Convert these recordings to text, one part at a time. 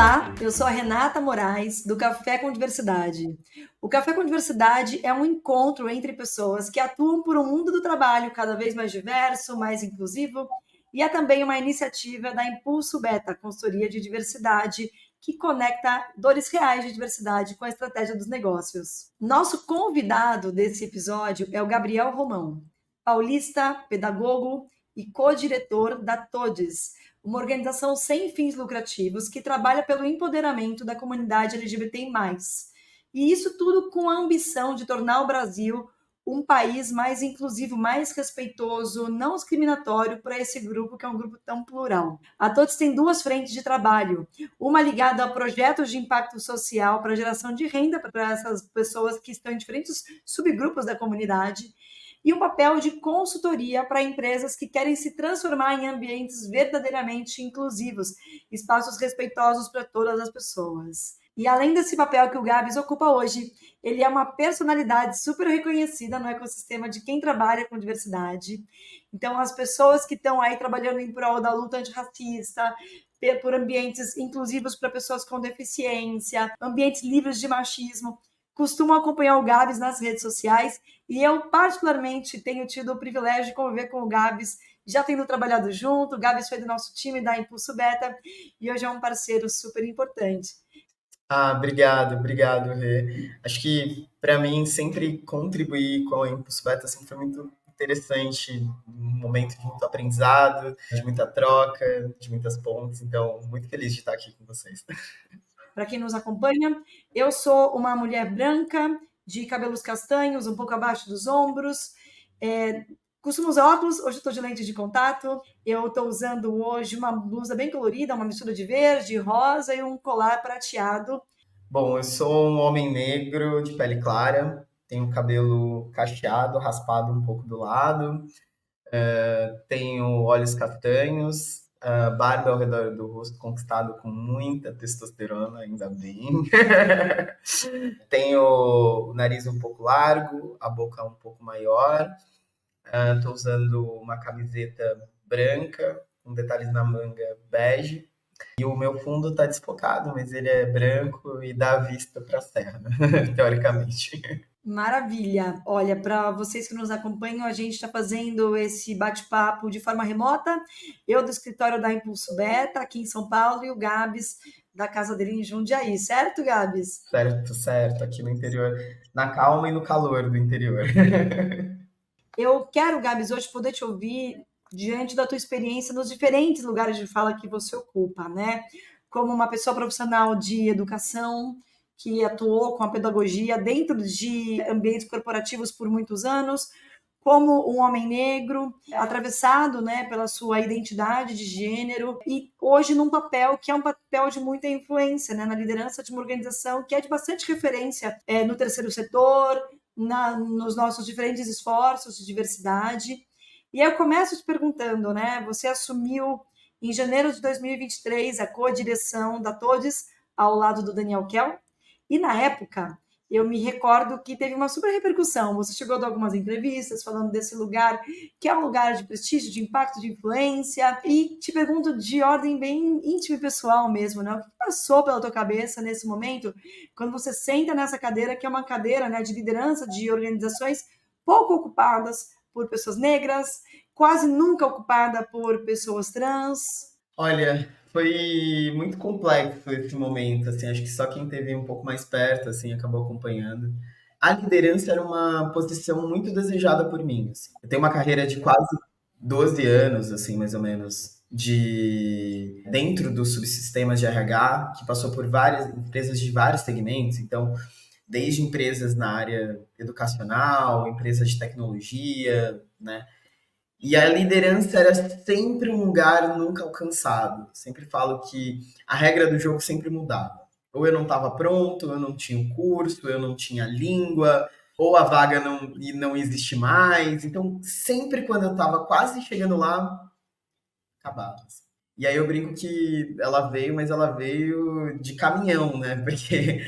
Olá, eu sou a Renata Moraes, do Café com Diversidade. O Café com Diversidade é um encontro entre pessoas que atuam por um mundo do trabalho cada vez mais diverso, mais inclusivo, e é também uma iniciativa da Impulso Beta, consultoria de diversidade, que conecta dores reais de diversidade com a estratégia dos negócios. Nosso convidado desse episódio é o Gabriel Romão, paulista, pedagogo e co-diretor da TODES, uma organização sem fins lucrativos que trabalha pelo empoderamento da comunidade LGBTI+. E isso tudo com a ambição de tornar o Brasil um país mais inclusivo, mais respeitoso, não discriminatório para esse grupo, que é um grupo tão plural. A TOTS tem duas frentes de trabalho, uma ligada a projetos de impacto social para geração de renda para essas pessoas que estão em diferentes subgrupos da comunidade, e um papel de consultoria para empresas que querem se transformar em ambientes verdadeiramente inclusivos, espaços respeitosos para todas as pessoas. E além desse papel que o Gabs ocupa hoje, ele é uma personalidade super reconhecida no ecossistema de quem trabalha com diversidade. Então, as pessoas que estão aí trabalhando em prol da luta antirracista, por ambientes inclusivos para pessoas com deficiência, ambientes livres de machismo, costumam acompanhar o Gabs nas redes sociais, e eu, particularmente, tenho tido o privilégio de conviver com o Gabs, já tendo trabalhado junto. O Gabs foi do nosso time da Impulso Beta, e hoje é um parceiro super importante. Obrigado, Rê. Acho que para mim sempre contribuir com a Impulso Beta sempre foi muito interessante, um momento de muito aprendizado, de muita troca, de muitas pontes. Então, muito feliz de estar aqui com vocês. Para quem nos acompanha, eu sou uma mulher branca, de cabelos castanhos, um pouco abaixo dos ombros, costumo usar óculos, hoje estou de lente de contato. Eu estou usando hoje uma blusa bem colorida, uma mistura de verde, rosa e um colar prateado. Bom, eu sou um homem negro de pele clara, tenho cabelo cacheado, raspado um pouco do lado, tenho olhos castanhos, barba ao redor do rosto conquistado com muita testosterona, ainda bem. Tenho o nariz um pouco largo, a boca um pouco maior. Estou usando uma camiseta branca, com detalhes na manga bege. E o meu fundo está desfocado, mas ele é branco e dá vista para a serra, teoricamente. Maravilha! Olha, para vocês que nos acompanham, a gente está fazendo esse bate-papo de forma remota. Eu do escritório da Impulso Beta, aqui em São Paulo, e o Gabs da casa dele em Jundiaí, certo, Gabs? Certo, aqui no interior, na calma e no calor do interior. Eu quero, Gabs, hoje poder te ouvir diante da tua experiência nos diferentes lugares de fala que você ocupa, né? Como uma pessoa profissional de educação que atuou com a pedagogia dentro de ambientes corporativos por muitos anos, como um homem negro, atravessado, né, pela sua identidade de gênero, e hoje num papel que é um papel de muita influência, né, na liderança de uma organização que é de bastante referência no terceiro setor, nos nossos diferentes esforços de diversidade. E aí eu começo te perguntando, né, você assumiu em janeiro de 2023 a co-direção da TODES ao lado do Daniel Kell, e na época eu me recordo que teve uma super repercussão. Você chegou a dar algumas entrevistas falando desse lugar, que é um lugar de prestígio, de impacto, de influência. E te pergunto de ordem bem íntima e pessoal mesmo, né? O que passou pela tua cabeça nesse momento, quando você senta nessa cadeira, que é uma cadeira, né, de liderança de organizações pouco ocupadas por pessoas negras, quase nunca ocupada por pessoas trans? Olha, foi muito complexo esse momento, assim, acho que só quem teve um pouco mais perto, assim, acabou acompanhando. A liderança era uma posição muito desejada por mim, assim. Eu tenho uma carreira de quase 12 anos, assim, mais ou menos, de dentro dos subsistemas de RH, que passou por várias empresas de vários segmentos, então, desde empresas na área educacional, empresas de tecnologia, né? E a liderança era sempre um lugar nunca alcançado. Sempre falo que a regra do jogo sempre mudava. Ou eu não estava pronto, eu não tinha o curso, eu não tinha língua, ou a vaga não existe mais. Então, sempre quando eu estava quase chegando lá, acabava. E aí eu brinco que ela veio, mas ela veio de caminhão, né? Porque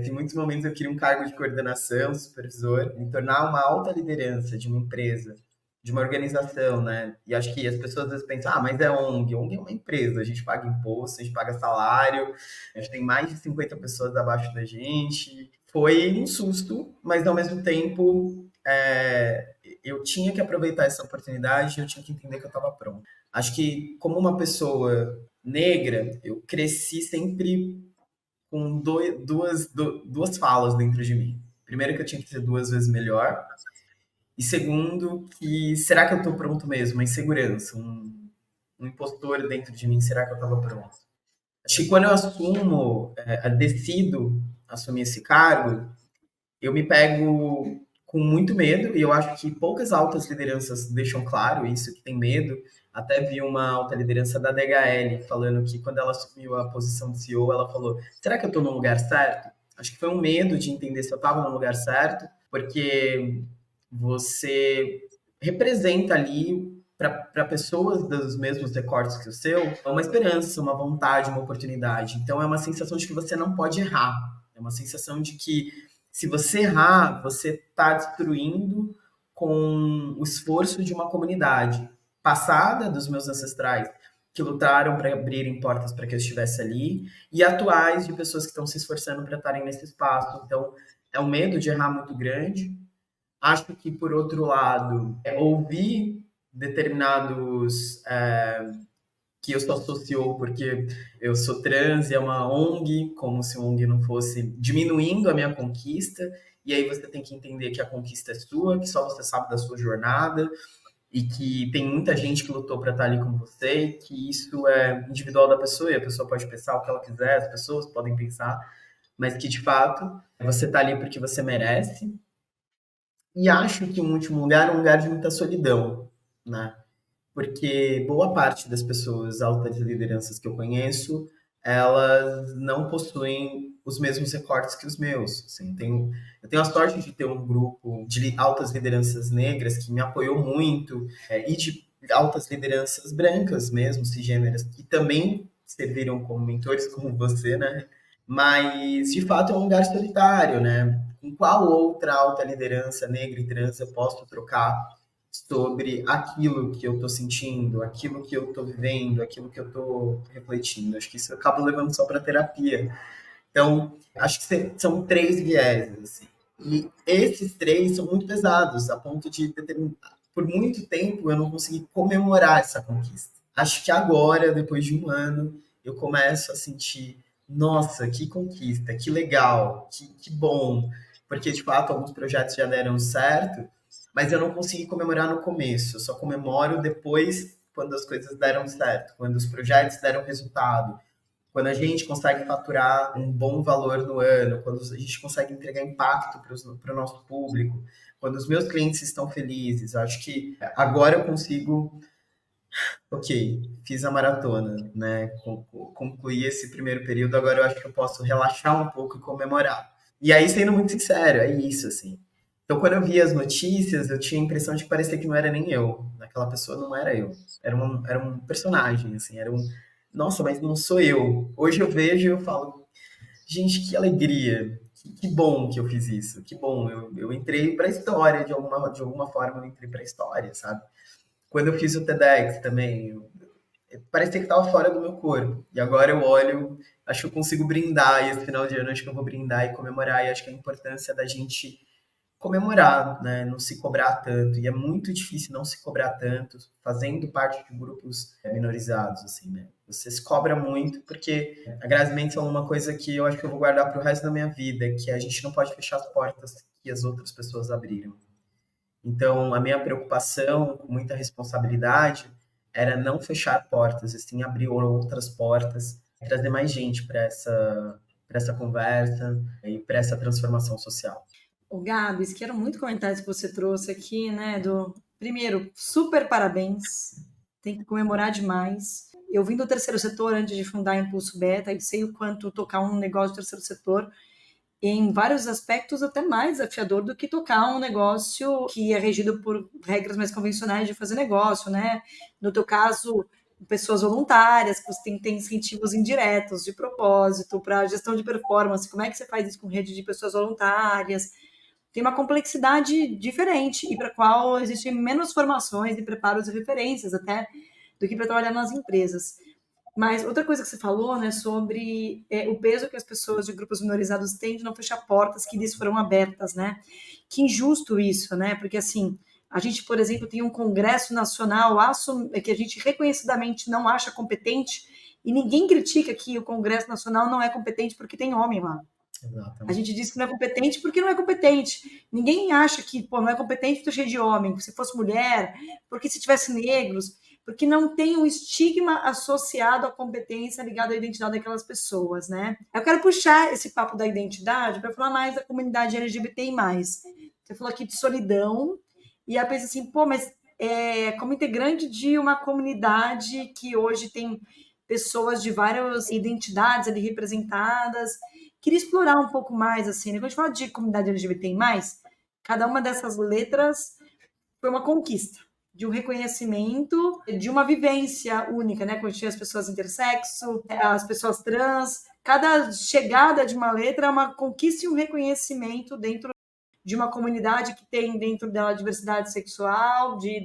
em muitos momentos eu queria um cargo de coordenação, supervisor, me tornar uma alta liderança de uma empresa de uma organização, né? E acho que as pessoas às vezes pensam, ah, mas é ONG. ONG é uma empresa, a gente paga imposto, a gente paga salário, a gente tem mais de 50 pessoas abaixo da gente. Foi um susto, mas ao mesmo tempo eu tinha que aproveitar essa oportunidade, eu tinha que entender que eu estava pronto. Acho que como uma pessoa negra, eu cresci sempre com duas falas dentro de mim. Primeiro que eu tinha que ser duas vezes melhor, e segundo que será que eu estou pronto mesmo? Uma insegurança, um impostor dentro de mim, será que eu estava pronto? Acho que quando eu decido assumir esse cargo, eu me pego com muito medo, e eu acho que poucas altas lideranças deixam claro isso, que tem medo. Até vi uma alta liderança da DHL falando que quando ela assumiu a posição de CEO, ela falou: será que eu estou no lugar certo? Acho que foi um medo de entender se eu estava no lugar certo, porque você representa ali para pessoas dos mesmos recortes que o seu uma esperança, uma vontade, uma oportunidade. Então é uma sensação de que você não pode errar. É uma sensação de que se você errar, você está destruindo com o esforço de uma comunidade passada dos meus ancestrais que lutaram para abrirem portas para que eu estivesse ali e atuais de pessoas que estão se esforçando para estarem nesse espaço. Então, é um medo de errar muito grande. Acho que, por outro lado, ouvir determinados que eu sou socio porque eu sou trans e é uma ONG, como se a ONG não fosse diminuindo a minha conquista, e aí você tem que entender que a conquista é sua, que só você sabe da sua jornada, e que tem muita gente que lutou para estar ali com você, que isso é individual da pessoa, e a pessoa pode pensar o que ela quiser, as pessoas podem pensar, mas que de fato você está ali porque você merece. E acho que, em último lugar, é um lugar de muita solidão, né? Porque boa parte das pessoas altas lideranças que eu conheço, elas não possuem os mesmos recortes que os meus. Assim, eu tenho a sorte de ter um grupo de altas lideranças negras que me apoiou muito, e de altas lideranças brancas mesmo, cisgêneras, que também serviram como mentores, como você, né? Mas, de fato, é um lugar solitário, né? Com qual outra alta liderança negra e trans eu posso trocar sobre aquilo que eu estou sentindo, aquilo que eu estou vivendo, aquilo que eu estou refletindo? Acho que isso eu acabo levando só para terapia. Então, acho que são três vieses, assim. E esses três são muito pesados, a ponto de, por muito tempo, eu não consegui comemorar essa conquista. Acho que agora, depois de um ano, eu começo a sentir, nossa, que conquista, que legal, que bom. Porque, de fato, alguns projetos já deram certo, mas eu não consegui comemorar no começo. Eu só comemoro depois, quando as coisas deram certo, quando os projetos deram resultado, quando a gente consegue faturar um bom valor no ano, quando a gente consegue entregar impacto para o nosso público, quando os meus clientes estão felizes. Eu acho que agora eu consigo, ok, fiz a maratona, né? Concluí esse primeiro período, agora eu acho que eu posso relaxar um pouco e comemorar. E aí, sendo muito sincero, é isso, assim. Então, quando eu via as notícias, eu tinha a impressão de que parecia que não era nem eu. Aquela pessoa não era eu. Era um personagem, assim, era um. Nossa, mas não sou eu. Hoje eu vejo e eu falo, gente, que alegria. Que bom que eu fiz isso. Que bom. Eu entrei para a história, de alguma forma eu entrei para a história, sabe? Quando eu fiz o TEDx também, parecia que estava fora do meu corpo. E agora eu olho, acho que eu consigo brindar, e esse final de ano acho que eu vou brindar e comemorar, e acho que a importância da gente comemorar, né? Não se cobrar tanto. E é muito difícil não se cobrar tanto, fazendo parte de grupos minorizados, assim, né? Você se cobra muito, porque a Grazi Mendes falou uma coisa que eu acho que eu vou guardar para o resto da minha vida, que a gente não pode fechar as portas que as outras pessoas abriram. Então, a minha preocupação, com muita responsabilidade, era não fechar portas, e sim abrir outras portas, trazer mais gente para essa conversa e para essa transformação social. O Gabs, quero muito comentários que você trouxe aqui, né? Primeiro, super parabéns, tem que comemorar demais. Eu vim do terceiro setor antes de fundar Impulso Beta e sei o quanto tocar um negócio do terceiro setor em vários aspectos até mais desafiador do que tocar um negócio que é regido por regras mais convencionais de fazer negócio, né? No teu caso, pessoas voluntárias, que você tem que ter incentivos indiretos de propósito para gestão de performance. Como é que você faz isso com rede de pessoas voluntárias? tem uma complexidade diferente e para a qual existem menos formações e preparos e referências até do que para trabalhar nas empresas. Mas outra coisa que você falou, né, sobre o peso que as pessoas de grupos minorizados têm de não fechar portas que lhes foram abertas, né? Que injusto isso, né? Porque assim, a gente, por exemplo, tem um Congresso Nacional que a gente reconhecidamente não acha competente e ninguém critica que o Congresso Nacional não é competente porque tem homem lá. A Exatamente. gente diz que não é competente porque não é competente. Ninguém acha que não é competente porque cheio de homem, se fosse mulher, porque se tivesse negros, porque não tem um estigma associado à competência ligado à identidade daquelas pessoas, né? Eu quero puxar esse papo da identidade para falar mais da comunidade LGBTI+. Você falou aqui de solidão, e aí eu penso assim, pô, mas como integrante de uma comunidade que hoje tem pessoas de várias identidades ali representadas, queria explorar um pouco mais, assim, né? Quando a gente fala de comunidade LGBTI+, cada uma dessas letras foi uma conquista, de um reconhecimento, de uma vivência única, né? Quando tinha as pessoas intersexo, as pessoas trans, cada chegada de uma letra é uma conquista e um reconhecimento dentro de uma comunidade que tem dentro dela diversidade sexual, de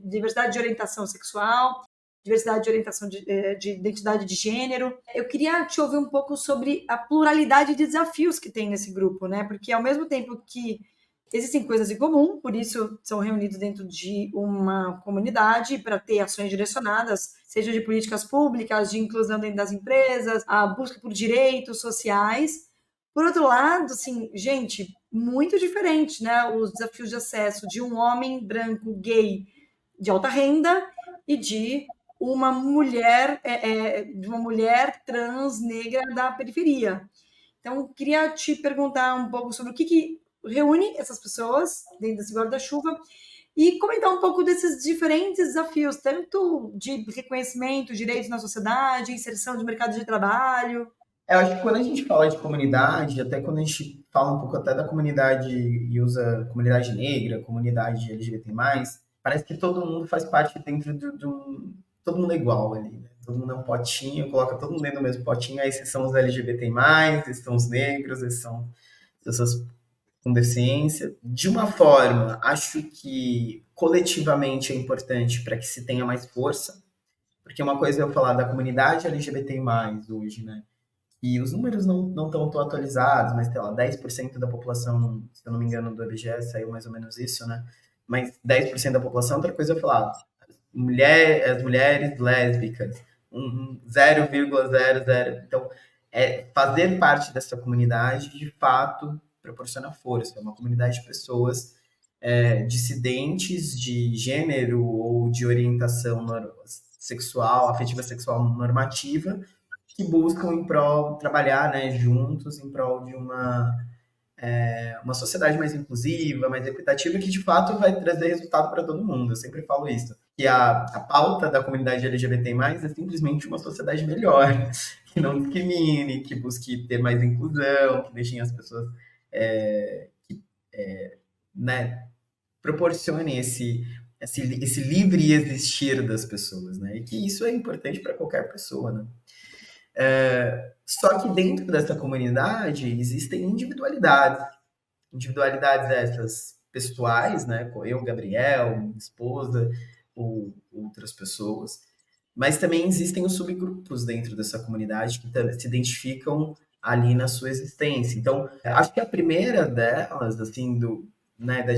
diversidade de orientação sexual, diversidade de orientação de identidade de gênero. Eu queria te ouvir um pouco sobre a pluralidade de desafios que tem nesse grupo, né? Porque ao mesmo tempo que existem coisas em comum, por isso são reunidos dentro de uma comunidade para ter ações direcionadas, seja de políticas públicas, de inclusão dentro das empresas, a busca por direitos sociais. Por outro lado, assim, gente, muito diferente, né? Os desafios de acesso de um homem branco gay de alta renda e de uma mulher trans negra da periferia. Então, queria te perguntar um pouco sobre o que reúne essas pessoas dentro desse guarda-chuva e comentar um pouco desses diferentes desafios, tanto de reconhecimento, direitos na sociedade, inserção de mercado de trabalho. Eu acho que quando a gente fala de comunidade, até quando a gente fala um pouco até da comunidade e usa comunidade negra, comunidade LGBT+, parece que todo mundo faz parte dentro de um... Todo mundo é igual ali, né? Todo mundo é um potinho, coloca todo mundo dentro do mesmo potinho, aí esses são os LGBT+, esses são os negros, esses são pessoas com deficiência. De uma forma, acho que coletivamente é importante para que se tenha mais força, porque uma coisa é eu falar da comunidade LGBT+, hoje, né? E os números não estão tão atualizados, mas sei lá, 10% da população, se eu não me engano, do IBGE saiu mais ou menos isso, né? Mas 10% da população, outra coisa eu falar, as mulheres lésbicas, 0,00. Então, fazer parte dessa comunidade, de fato, proporciona força. É uma comunidade de pessoas dissidentes de gênero ou de orientação sexual, afetiva sexual normativa, que buscam em prol, trabalhar, né, juntos em prol de uma sociedade mais inclusiva, mais equitativa, que de fato vai trazer resultado para todo mundo. Eu sempre falo isso. Que a pauta da comunidade LGBT+, é simplesmente uma sociedade melhor, que não discrimine, que busque ter mais inclusão, que deixem as pessoas né, proporcionem esse livre existir das pessoas, né? E que isso é importante para qualquer pessoa, né? Só que dentro dessa comunidade existem individualidades essas pessoais, né? Eu, Gabriel, minha esposa, ou outras pessoas, mas também existem os subgrupos dentro dessa comunidade que se identificam ali na sua existência. Então, acho que a primeira delas, assim, da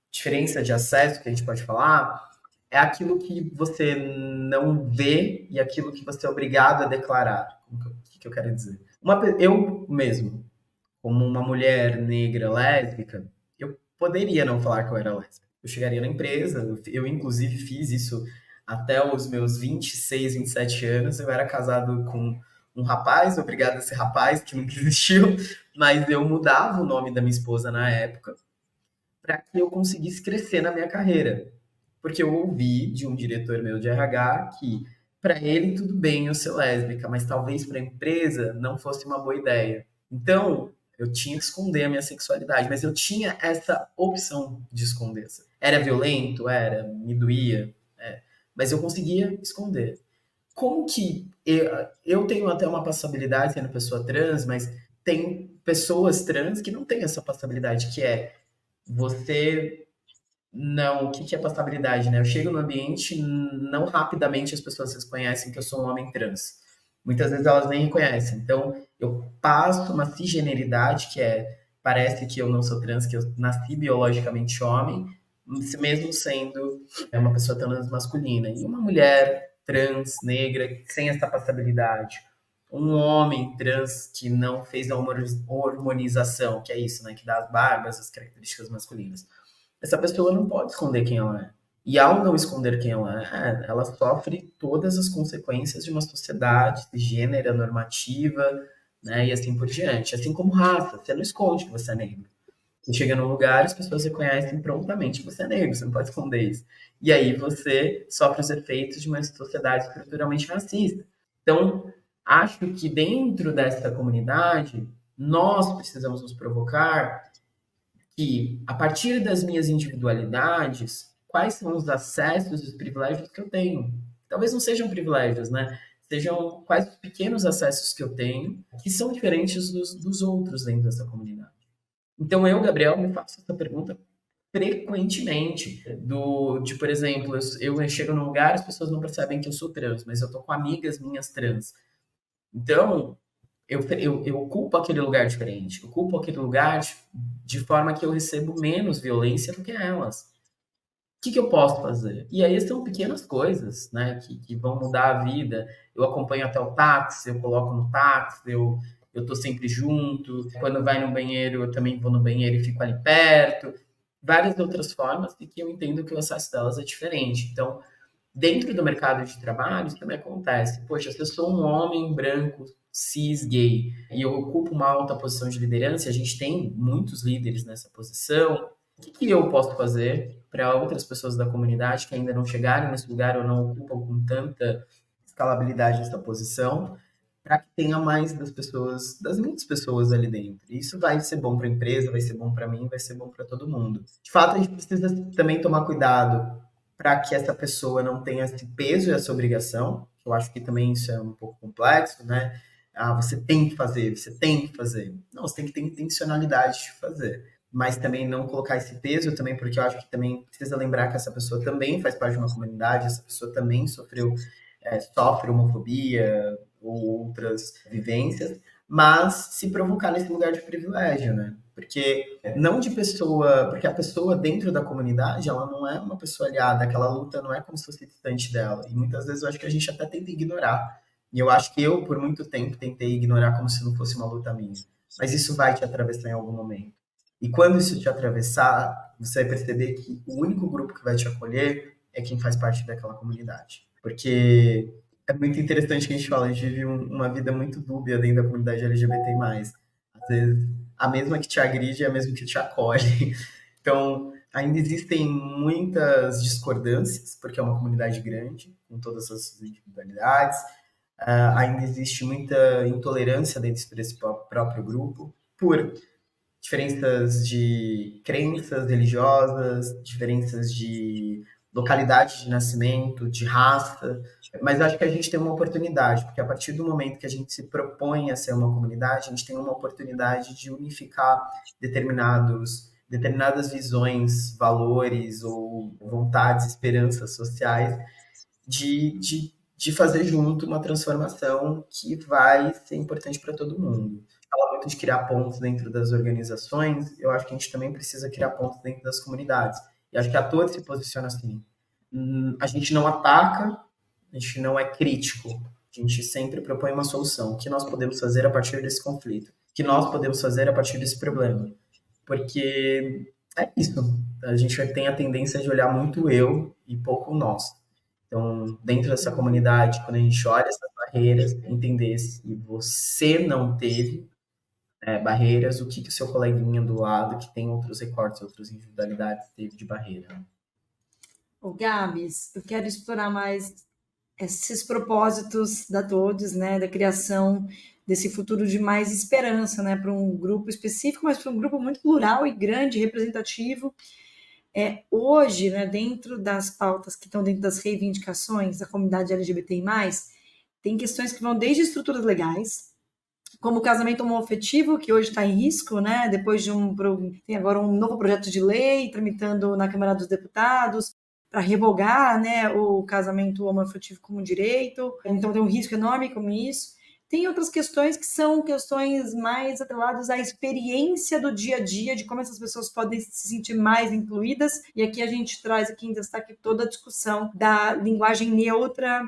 diferença de acesso que a gente pode falar, é aquilo que você não vê e aquilo que você é obrigado a declarar. O que eu quero dizer? Eu mesmo, como uma mulher negra lésbica, eu poderia não falar que eu era lésbica. Eu chegaria na empresa, eu inclusive fiz isso até os meus 26, 27 anos. Eu era casado com um rapaz, obrigado a esse rapaz que nunca existiu, mas eu mudava o nome da minha esposa na época para que eu conseguisse crescer na minha carreira. Porque eu ouvi de um diretor meu de RH que para ele tudo bem eu ser lésbica, mas talvez para a empresa não fosse uma boa ideia. Então, eu tinha que esconder a minha sexualidade, mas eu tinha essa opção de esconder. Era violento? Era, me doía, mas eu conseguia esconder. Como que eu tenho até uma passabilidade sendo pessoa trans, mas tem pessoas trans que não têm essa passabilidade, que é você não. O que que é passabilidade, né? Eu chego no ambiente, não rapidamente as pessoas reconhecem que eu sou um homem trans. Muitas vezes elas nem reconhecem. Então, eu passo uma cisgeneridade, que é, parece que eu não sou trans, que eu nasci biologicamente homem, mesmo sendo uma pessoa trans masculina. E uma mulher trans, negra, sem essa passabilidade. Um homem trans que não fez a hormonização, que é isso, né? Que dá as barbas, as características masculinas. Essa pessoa não pode esconder quem ela é. E ao não esconder quem ela é, ela sofre todas as consequências de uma sociedade gênera, normativa, né, e assim por diante. Assim como raça, você não esconde que você é negro. Você chega num lugar, as pessoas reconhecem prontamente que você é negro, você não pode esconder isso. E aí você sofre os efeitos de uma sociedade estruturalmente racista. Então, acho que dentro dessa comunidade, nós precisamos nos provocar que, a partir das minhas individualidades, quais são os acessos e os privilégios que eu tenho. Talvez não sejam privilégios, né? Sejam quais os pequenos acessos que eu tenho, que são diferentes dos outros dentro dessa comunidade. Então, eu, Gabriel, me faço essa pergunta frequentemente. Por exemplo, eu chego num lugar, as pessoas não percebem que eu sou trans, mas eu tô com amigas minhas trans. Então, eu ocupo aquele lugar diferente, eu ocupo aquele lugar de forma que eu recebo menos violência do que elas. O que, que eu posso fazer? E aí são pequenas coisas, né, que vão mudar a vida. Eu acompanho até o táxi, eu coloco no táxi, eu tô sempre junto. Quando vai no banheiro, eu também vou no banheiro e fico ali perto. Várias outras formas de que eu entendo que o acesso delas é diferente. Então, dentro do mercado de trabalho, isso também acontece. Poxa, se eu sou um homem branco, cis, gay, e eu ocupo uma alta posição de liderança, a gente tem muitos líderes nessa posição, o que que eu posso fazer para outras pessoas da comunidade que ainda não chegaram nesse lugar ou não ocupam com tanta escalabilidade essa posição, para que tenha mais das pessoas, das muitas pessoas ali dentro. Isso vai ser bom para a empresa, vai ser bom para mim, vai ser bom para todo mundo. De fato, a gente precisa também tomar cuidado para que essa pessoa não tenha esse peso e essa obrigação. Eu acho que também isso é um pouco complexo, né? Ah, você tem que fazer, você tem que fazer. Não, você tem que ter intencionalidade de fazer. Mas também não colocar esse peso também, porque eu acho que também precisa lembrar que essa pessoa também faz parte de uma comunidade, essa pessoa também sofre homofobia ou outras vivências, mas se provocar nesse lugar de privilégio, né? Porque não de pessoa, porque a pessoa dentro da comunidade, ela não é uma pessoa aliada, aquela luta não é como se fosse distante dela. E muitas vezes eu acho que a gente até tenta ignorar. E eu acho que eu, por muito tempo, tentei ignorar como se não fosse uma luta minha. Mas isso vai te atravessar em algum momento. E quando isso te atravessar, você vai perceber que o único grupo que vai te acolher é quem faz parte daquela comunidade. Porque é muito interessante que a gente fala, a gente vive uma vida muito dúbia dentro da comunidade LGBT+. Às vezes, a mesma que te agride é a mesma que te acolhe. Então, ainda existem muitas discordâncias, porque é uma comunidade grande, com todas as suas individualidades. Ainda existe muita intolerância dentro desse próprio grupo, por diferenças de crenças religiosas, diferenças de localidade de nascimento, de raça, mas acho que a gente tem uma oportunidade, porque a partir do momento que a gente se propõe a ser uma comunidade, a gente tem uma oportunidade de unificar determinadas visões, valores ou vontades, esperanças sociais, de fazer junto uma transformação que vai ser importante para todo mundo. Fala muito de criar pontos dentro das organizações, eu acho que a gente também precisa criar pontos dentro das comunidades. E acho que a Todos se posiciona assim. A gente não ataca, a gente não é crítico, a gente sempre propõe uma solução. O que nós podemos fazer a partir desse conflito? O que nós podemos fazer a partir desse problema? Porque é isso. A gente tem a tendência de olhar muito eu e pouco o nós. Então, dentro dessa comunidade, quando a gente olha essas barreiras, entender se você não teve barreiras, o que, que o seu coleguinha do lado, que tem outros recortes, outras individualidades, teve de barreira. Ô, Gabs, eu quero explorar mais esses propósitos da Todos, né, da criação desse futuro de mais esperança, né, para um grupo específico, mas para um grupo muito plural e grande, representativo. Hoje, né, dentro das pautas que estão dentro das reivindicações da comunidade LGBTI+, tem questões que vão desde estruturas legais, como o casamento homoafetivo, que hoje está em risco, né? Depois de tem agora um novo projeto de lei tramitando na Câmara dos Deputados para revogar, né, o casamento homoafetivo como direito. Então tem um risco enorme com isso. Tem outras questões que são questões mais atreladas à experiência do dia a dia, de como essas pessoas podem se sentir mais incluídas. E aqui a gente traz aqui em destaque toda a discussão da linguagem neutra,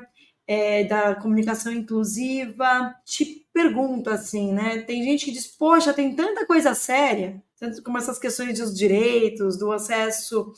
da comunicação inclusiva. Te pergunto assim, né? Tem gente que diz, poxa, tem tanta coisa séria, tanto como essas questões dos direitos, do acesso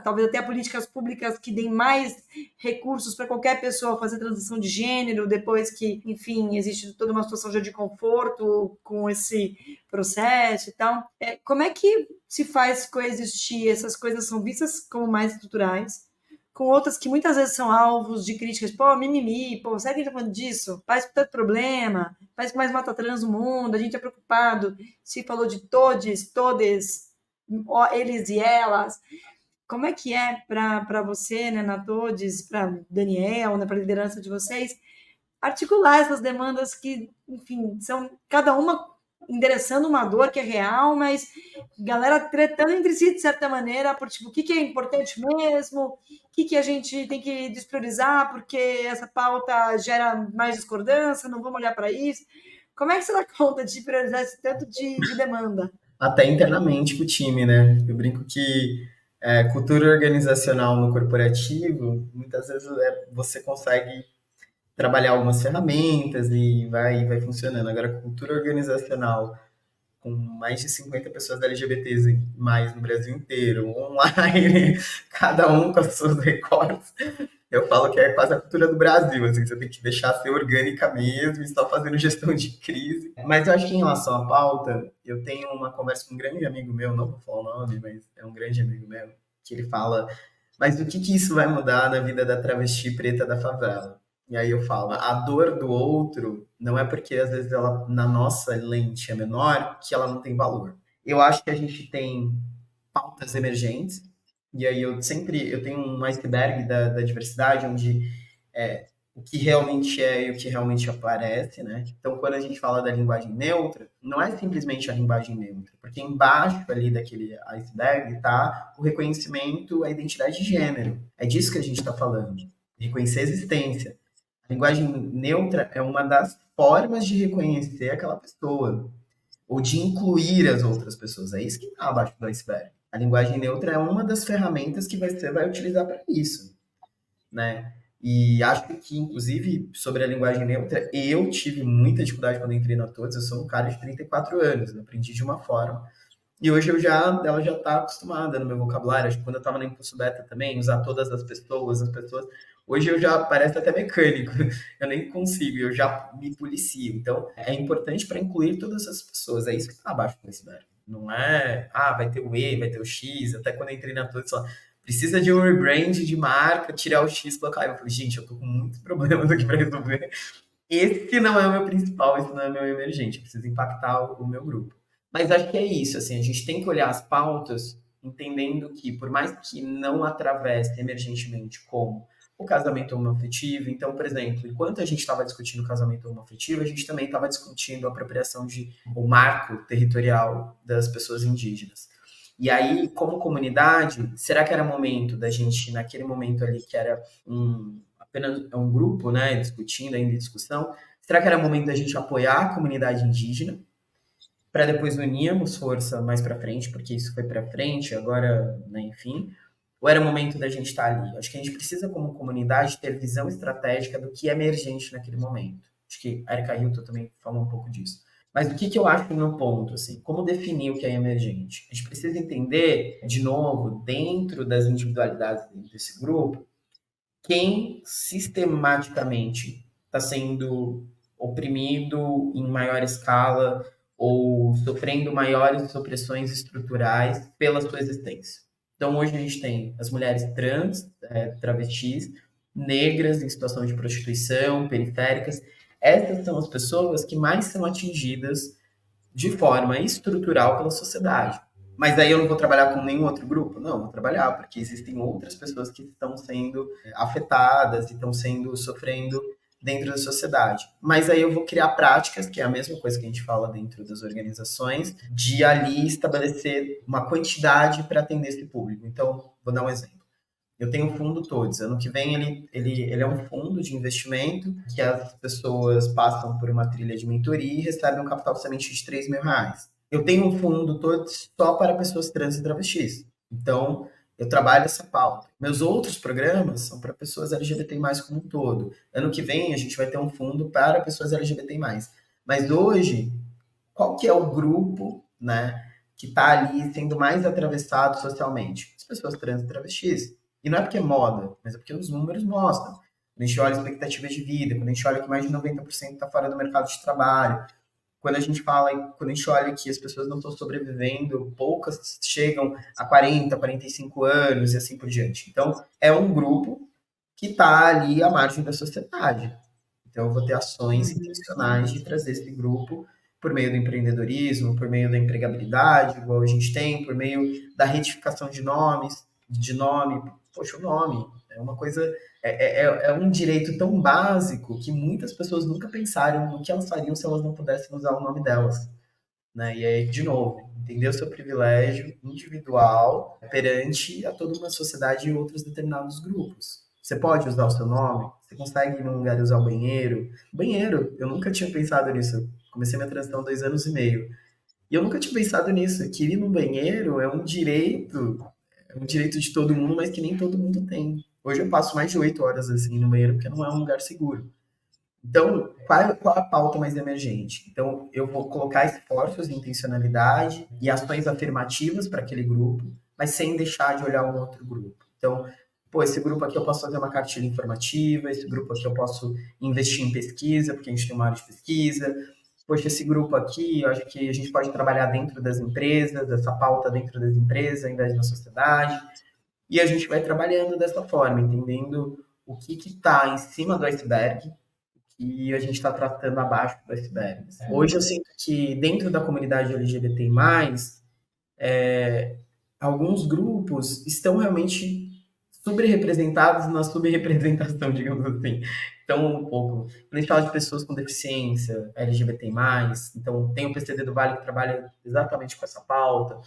talvez até a políticas públicas que deem mais recursos para qualquer pessoa fazer transição de gênero, depois que, enfim, existe toda uma situação já de conforto com esse processo e tal. Como é que se faz coexistir? Essas coisas são vistas como mais estruturais, com outras que muitas vezes são alvos de críticas, pô, mimimi, pô, será que a gente tá falando disso? Faz tanto problema, faz que mais mata trans no mundo, a gente é preocupado, se falou de todes, todes, eles e elas. Como é que é para você, né, na Todes, para Daniel, né, para a liderança de vocês, articular essas demandas que, enfim, são cada uma endereçando uma dor que é real, mas galera tretando entre si de certa maneira, por tipo, o que é importante mesmo, o que a gente tem que despriorizar, porque essa pauta gera mais discordância, não vamos olhar para isso. Como é que você dá conta de priorizar esse tanto de demanda? Até internamente com o time, né? Eu brinco que cultura organizacional no corporativo, muitas vezes você consegue trabalhar algumas ferramentas e vai funcionando. Agora, cultura organizacional com mais de 50 pessoas LGBTs mais no Brasil inteiro, online, cada um com as suas recortes. Eu falo que é quase a cultura do Brasil, assim, você tem que deixar ser orgânica mesmo e só fazendo gestão de crise. Mas eu acho que em relação à pauta, eu tenho uma conversa com um grande amigo meu, não vou falar o nome, mas é um grande amigo meu, que ele fala, mas o que isso vai mudar na vida da travesti preta da favela? E aí eu falo, a dor do outro não é porque às vezes ela na nossa lente é menor que ela não tem valor. Eu acho que a gente tem pautas emergentes, e aí eu tenho um iceberg da diversidade, onde o que realmente é e o que realmente aparece, né? Então, quando a gente fala da linguagem neutra, não é simplesmente a linguagem neutra, porque embaixo ali daquele iceberg está o reconhecimento à identidade de gênero. É disso que a gente está falando. Reconhecer a existência. A linguagem neutra é uma das formas de reconhecer aquela pessoa ou de incluir as outras pessoas. É isso que está abaixo do iceberg. A linguagem neutra é uma das ferramentas que você vai utilizar para isso, né? E acho que, inclusive, sobre a linguagem neutra, eu tive muita dificuldade quando entrei na Todos. Eu sou um cara de 34 anos, eu aprendi de uma forma. E hoje ela já está acostumada no meu vocabulário. Acho que quando eu estava no Impulso Beta também, usar todas as pessoas. Hoje eu já parece até mecânico. Eu nem consigo, eu já me policio. Então, é importante para incluir todas as pessoas. É isso que está abaixo do iceberg. Não é, vai ter o E, vai ter o X. Até quando eu entrei na Todos, só precisa de um rebrand de marca, tirar o X e colocar. Eu falei, gente, eu tô com muitos problemas aqui para resolver. Esse não é o meu principal, esse não é o meu emergente. Eu preciso impactar o meu grupo. Mas acho que é isso, assim, a gente tem que olhar as pautas entendendo que, por mais que não atravesse emergentemente como o casamento homoafetivo, então, por exemplo, enquanto a gente estava discutindo o casamento homoafetivo, a gente também estava discutindo a apropriação o marco territorial das pessoas indígenas. E aí, como comunidade, será que era momento da gente, naquele momento ali que era apenas um grupo, né, discutindo, ainda em discussão, será que era momento da gente apoiar a comunidade indígena para depois unirmos força mais para frente, porque isso foi para frente, agora, né, enfim, ou era o momento da gente estar ali? Acho que a gente precisa, como comunidade, ter visão estratégica do que é emergente naquele momento. Acho que a Erika Hilton também falou um pouco disso. Mas o que eu acho no ponto, assim, como definir o que é emergente? A gente precisa entender, de novo, dentro das individualidades desse grupo, quem sistematicamente está sendo oprimido em maior escala ou sofrendo maiores opressões estruturais pela sua existência. Então, hoje a gente tem as mulheres trans, travestis, negras em situação de prostituição, periféricas. Essas são as pessoas que mais são atingidas de forma estrutural pela sociedade. Mas aí eu não vou trabalhar com nenhum outro grupo? Não, vou trabalhar, porque existem outras pessoas que estão sendo afetadas e estão sofrendo dentro da sociedade. Mas aí eu vou criar práticas, que é a mesma coisa que a gente fala dentro das organizações, de ali estabelecer uma quantidade para atender esse público. Então, vou dar um exemplo. Eu tenho um fundo todos. Ano que vem ele é um fundo de investimento que as pessoas passam por uma trilha de mentoria e recebem um capital semente de R$ 3.000. Eu tenho um fundo todos só para pessoas trans e travestis. Então, eu trabalho essa pauta. Meus outros programas são para pessoas LGBTI+, como um todo. Ano que vem, a gente vai ter um fundo para pessoas LGBTI+. Mas hoje, qual que é o grupo, né, que está ali sendo mais atravessado socialmente? As pessoas trans e travestis. E não é porque é moda, mas é porque os números mostram. Quando a gente olha a expectativa de vida, quando a gente olha que mais de 90% está fora do mercado de trabalho, quando a gente olha que as pessoas não estão sobrevivendo, poucas chegam a 40, 45 anos e assim por diante. Então, é um grupo que está ali à margem da sociedade. Então, eu vou ter ações intencionais de trazer esse grupo por meio do empreendedorismo, por meio da empregabilidade, igual a gente tem, por meio da retificação de nomes, de nome. Poxa, o nome é uma coisa, é um direito tão básico que muitas pessoas nunca pensaram no que elas fariam se elas não pudessem usar o nome delas. Né? E aí, de novo, entender o seu privilégio individual perante a toda uma sociedade e outros determinados grupos. Você pode usar o seu nome? Você consegue ir num lugar e usar o banheiro? Banheiro, eu nunca tinha pensado nisso. Comecei minha transição há 2 anos e meio. E eu nunca tinha pensado nisso, que ir no banheiro é um direito de todo mundo, mas que nem todo mundo tem. Hoje eu passo mais de 8 horas assim no banheiro, porque não é um lugar seguro. Então, qual a pauta mais emergente? Então, eu vou colocar esforços, intencionalidade e ações afirmativas para aquele grupo, mas sem deixar de olhar um outro grupo. Então, pô, esse grupo aqui eu posso fazer uma cartilha informativa, esse grupo aqui eu posso investir em pesquisa, porque a gente tem uma área de pesquisa. Poxa, esse grupo aqui, eu acho que a gente pode trabalhar dentro das empresas, essa pauta dentro das empresas, ao invés da sociedade. E a gente vai trabalhando dessa forma, entendendo o que está em cima do iceberg e a gente está tratando abaixo do iceberg. Hoje eu sinto que dentro da comunidade LGBTI+, alguns grupos estão realmente subrepresentados na subrepresentação, digamos assim. Então, um pouco, quando a gente fala de pessoas com deficiência, LGBTI+, então tem o PCD do Vale que trabalha exatamente com essa pauta.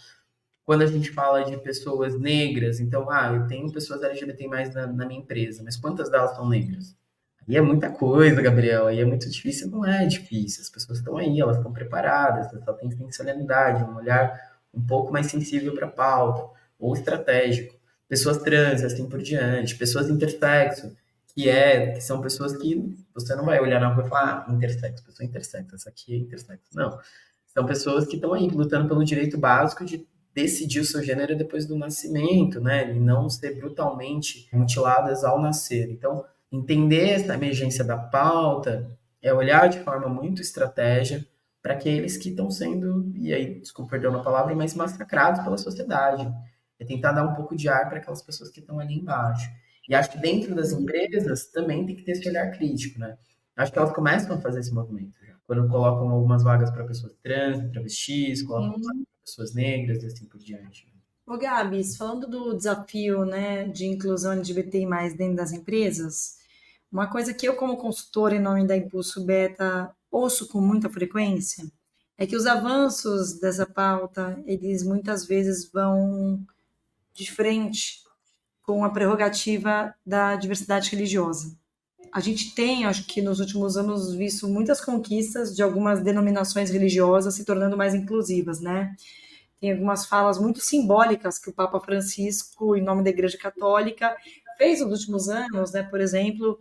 Quando a gente fala de pessoas negras, então, eu tenho pessoas LGBTI+, na minha empresa, mas quantas delas são negras? E é muita coisa, Gabriel, aí é muito difícil, não é difícil. As pessoas estão aí, elas estão preparadas, só tem sensibilidade, um olhar um pouco mais sensível para a pauta, ou estratégico. Pessoas trans, assim por diante, pessoas intersexo, que são pessoas que você não vai olhar na rua e falar, intersexo, pessoa intersexo, essa aqui é intersexo. Não. São pessoas que estão aí lutando pelo direito básico de decidir o seu gênero depois do nascimento, né? E não ser brutalmente mutiladas ao nascer. Então, entender essa emergência da pauta é olhar de forma muito estratégia para aqueles que estão sendo, e aí, desculpa perder uma palavra, mas massacrados pela sociedade. É tentar dar um pouco de ar para aquelas pessoas que estão ali embaixo. E acho que dentro das empresas também tem que ter esse olhar crítico, né? Acho que elas começam a fazer esse movimento já. Quando colocam algumas vagas para pessoas trans, travestis, colocam vagas para pessoas negras e assim por diante. Ô, Gabs, falando do desafio, né, de inclusão LGBTI+, dentro das empresas, uma coisa que eu, como consultora em nome da Impulso Beta, ouço com muita frequência é que os avanços dessa pauta, eles muitas vezes vão de frente com a prerrogativa da diversidade religiosa. A gente tem, acho que nos últimos anos, visto muitas conquistas de algumas denominações religiosas se tornando mais inclusivas, né? Tem algumas falas muito simbólicas que o Papa Francisco, em nome da Igreja Católica, fez nos últimos anos, né? Por exemplo,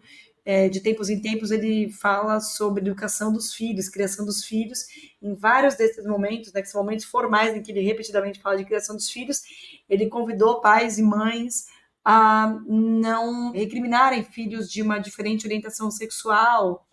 de tempos em tempos, ele fala sobre educação dos filhos, criação dos filhos, em vários desses momentos, né, que são momentos formais em que ele repetidamente fala de criação dos filhos, ele convidou pais e mães a não recriminarem filhos de uma diferente orientação sexual,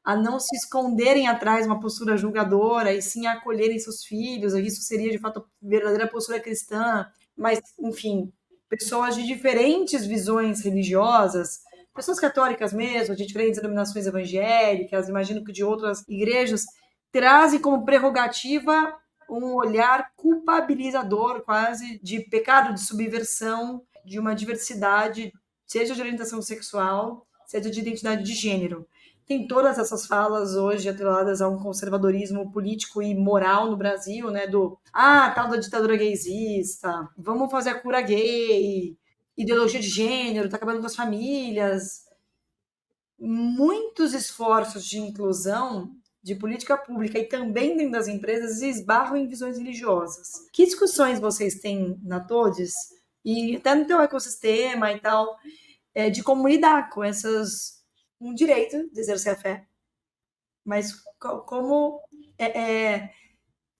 a não se esconderem atrás de uma postura julgadora e sim a acolherem seus filhos. Isso seria, de fato, a verdadeira postura cristã. Mas, enfim, pessoas de diferentes visões religiosas, pessoas católicas mesmo, de diferentes denominações evangélicas, imagino que de outras igrejas, trazem como prerrogativa um olhar culpabilizador, quase, de pecado de subversão de uma diversidade, seja de orientação sexual, seja de identidade de gênero. tem todas essas falas hoje atreladas a um conservadorismo político e moral no Brasil, né? Tal da ditadura gaysista, vamos fazer a cura gay, ideologia de gênero, tá acabando com as famílias. Muitos esforços de inclusão de política pública e também dentro das empresas esbarram em visões religiosas. Que discussões vocês têm na Todes e até no teu ecossistema e tal, de como lidar com um direito de exercer a fé, mas como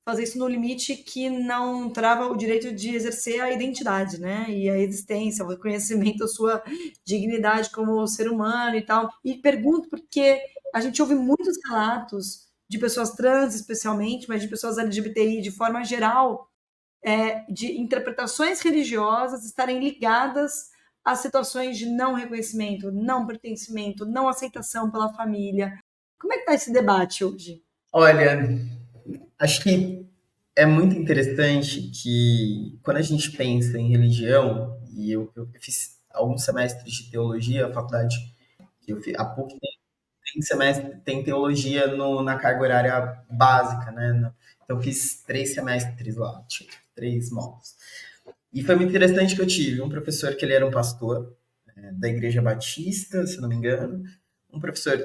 fazer isso no limite que não trava o direito de exercer a identidade, né? E a existência, o reconhecimento da sua dignidade como ser humano e tal. E pergunto porque a gente ouve muitos relatos de pessoas trans, especialmente, mas de pessoas LGBTI de forma geral, de interpretações religiosas estarem ligadas a situações de não reconhecimento, não pertencimento, não aceitação pela família. Como é que está esse debate hoje? Olha, acho que é muito interessante que quando a gente pensa em religião, e eu fiz alguns semestres de teologia, a faculdade que eu fiz, há pouco tempo, tem teologia na carga horária básica, né? Então eu fiz 3 semestres lá, tipo, 3 módulos. E foi muito interessante que eu tive um professor que ele era um pastor, da Igreja Batista, se não me engano, um professor